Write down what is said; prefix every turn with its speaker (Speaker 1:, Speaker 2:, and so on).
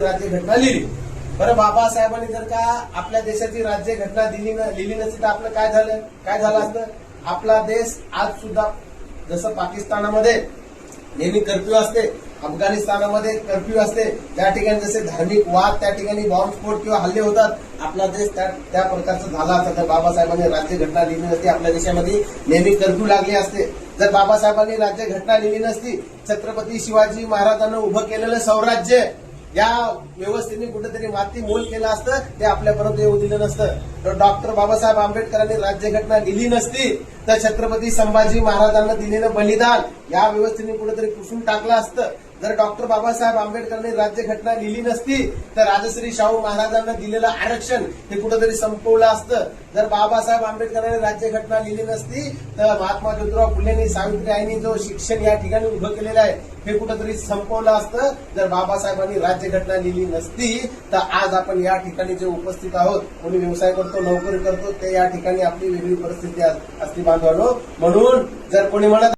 Speaker 1: राज्यघटना लिहिली। बरं, बाबासाहेबांनी जर का आपल्या देशाची राज्यघटना लिहिली नसती तर आपलं काय झालं असतं? आपला देश आज सुद्धा जसं पाकिस्तानामध्ये नेहमी कर्फ्यू असते, अफगाणिस्तानामध्ये कर्फ्यू असते, त्या ठिकाणी जसे धार्मिक वाद, त्या ठिकाणी बॉम्बस्फोट किंवा हल्ले होतात, आपला देश त्या प्रकारचं झाला असता तर बाबासाहेबांनी राज्यघटना लिहिली नसती, आपल्या देशामध्ये नेहमी कर्फ्यू लागले असते। जर बाबासाहेबांनी राज्यघटना लिहिली नसती, छत्रपती शिवाजी महाराजांना उभं केलेलं स्वराज्य या व्यवस्थेने कुठेतरी माती मोल केलं असतं, ते आपल्यापर्यंत येऊ दिलं नसतं। तर डॉक्टर बाबासाहेब आंबेडकरांनी राज्यघटना लिहिली नसती तर छत्रपती संभाजी महाराजांना दिलेलं बलिदान या व्यवस्थेने कुठेतरी पुसून टाकलं असतं। जर डॉक्टर बाबासाहेब आंबेडकरांनी राज्यघटना लिहिली नसती तर राजश्री शाहू महाराजांना दिलेलं आरक्षण हे कुठेतरी संपवलं असतं। जर बाबासाहेब आंबेडकरांनी राज्यघटना लिहिली नसती तर महात्मा ज्योतिराव फुलेंनी, सावित्रीबाईंनी जो शिक्षण या ठिकाणी उभं केलेलं आहे हे कुठेतरी संपवलं असतं। जर बाबासाहेबांनी राज्यघटना लिहिली नसती तर आज आपण या ठिकाणी जे उपस्थित आहोत, कोणी व्यवसाय करतो, नोकरी करतो, ते या ठिकाणी आपली वेगळी परिस्थिती असती बांधवांनो। म्हणून जर कोणी म्हणत